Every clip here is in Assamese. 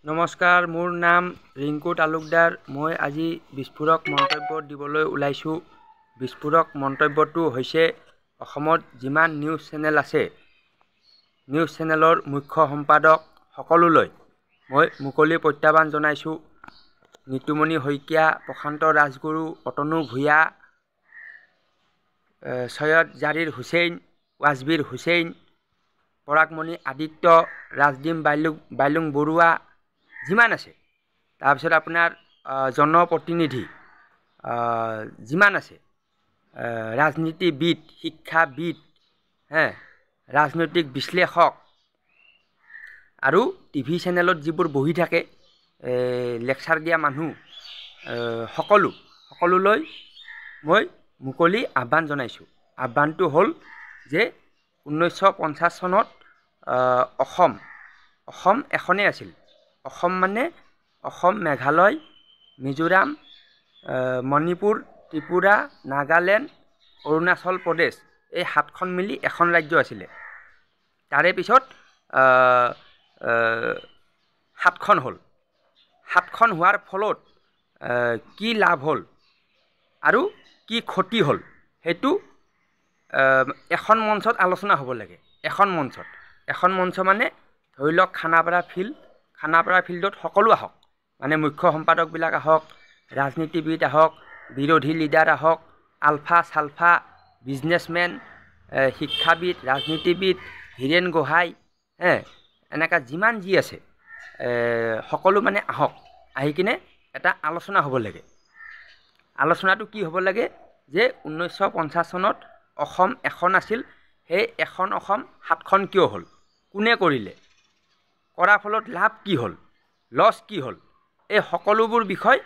নমস্কাৰ, মোৰ নাম ৰিংকু তালুকদাৰ। মই আজি বিস্ফোৰক মন্তব্য দিবলৈ ওলাইছোঁ। বিস্ফোৰক মন্তব্যটো হৈছে অসমত যিমান নিউজ চেনেল আছে, নিউজ চেনেলৰ মুখ্য সম্পাদক সকলোলৈ মই মুকলি প্ৰত্যাহ্বান জনাইছোঁ। নিতুমণি শইকীয়া, প্ৰশান্ত ৰাজগুৰু, অতনু ভূঞা, সৈয়দ জাৰিৰ হুছেইন, ৱাজবিৰ হুছেইন, পৰাগমণি আদিত্য, ৰাজদীপ বাইলুং বৰুৱা, যিমান আছে, তাৰপিছত আপোনাৰ জনপ্ৰতিনিধি যিমান আছে, ৰাজনীতিবিদ, শিক্ষাবিদ, ৰাজনৈতিক বিশ্লেষক আৰু টিভি চেনেলত যিবোৰ বহি থাকে লেকচাৰ দিয়া মানুহ, সকলোলৈ মই মুকলি আহ্বান জনাইছোঁ। আহ্বানটো হ'ল যে 1950 চনত অসম এখনেই আছিল। অসম মানে অসম, মেঘালয়, মিজোৰাম, মণিপুৰ, ত্ৰিপুৰা, নাগালেণ্ড, অৰুণাচল প্ৰদেশ, এই 7খন মিলি এখন ৰাজ্য আছিলে। তাৰে পিছত 7খন হ'ল। 7খন হোৱাৰ ফলত কি লাভ হ'ল আৰু কি ক্ষতি হ'ল সেইটো এখন মঞ্চত আলোচনা হ'ব লাগে। এখন মঞ্চ মানে ধৰি লওক খানাপাৰা ফিল্ডত সকলো আহক, মানে মুখ্য সম্পাদকবিলাক আহক, ৰাজনীতিবিদ আহক, বিৰোধী লিডাৰ আহক, আলফা চালফা, বিজনেছমেন, শিক্ষাবিদ, ৰাজনীতিবিদ, হীৰেণ গোহাঁই, এনেকুৱা যিমান যি আছে সকলো মানে আহক। আহি কিনে এটা আলোচনা হ'ব লাগে। আলোচনাটো কি হ'ব লাগে যে 1950 চনত অসম এখন আছিল, সেই এখন অসম 7খন কিয় হ'ল, কোনে কৰিলে, কৰাৰ ফলত লাভ কি হ'ল, লছ কি হ'ল, এই সকলোবোৰ বিষয়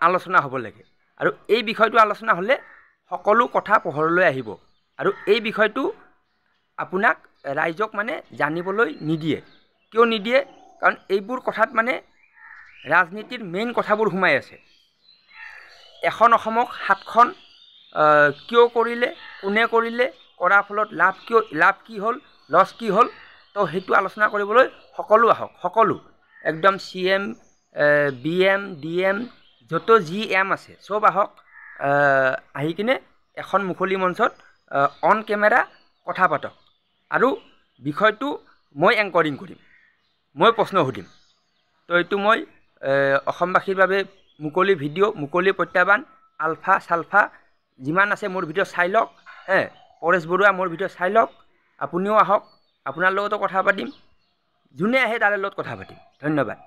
আলোচনা হ'ব লাগে। আৰু এই বিষয়টো আলোচনা হ'লে সকলো কথা পোহৰলৈ আহিব। আৰু এই বিষয়টো আপোনাক ৰাইজক মানে জানিবলৈ নিদিয়ে। কিয় নিদিয়ে? কাৰণ এইবোৰ কথাত মানে ৰাজনীতিৰ মেইন কথাবোৰ সোমাই আছে। এখন অসমক 7খন কিয় কৰিলে, কোনে কৰিলে, কৰাৰ ফলত লাভ কি হ'ল, লছ কি হ'ল, তো সেইটো আলোচনা কৰিবলৈ সকলো আহক। সকলো একদম CM, BM, DM, য'ত যি এম আছে চব আহক। আহি কিনে এখন মুকলি মঞ্চত অন কেমেৰা কথা পাতক। আৰু বিষয়টো মই এংকৰিং কৰিম, মই প্ৰশ্ন সুধিম। তো এইটো মই অসমবাসীৰ বাবে মুকলি ভিডিঅ', মুকলি প্ৰত্যাহ্বান। আলফা চালফা যিমান আছে মোৰ ভিডিঅ' চাই লওক। পৰেশ বৰুৱা মোৰ ভিডিঅ' চাই লওক। আপুনিও আহক, আপোনাৰ লগতো কথা পাতিম। যোনে আহে তাৰে লগত কথা পাতিম। ধন্যবাদ।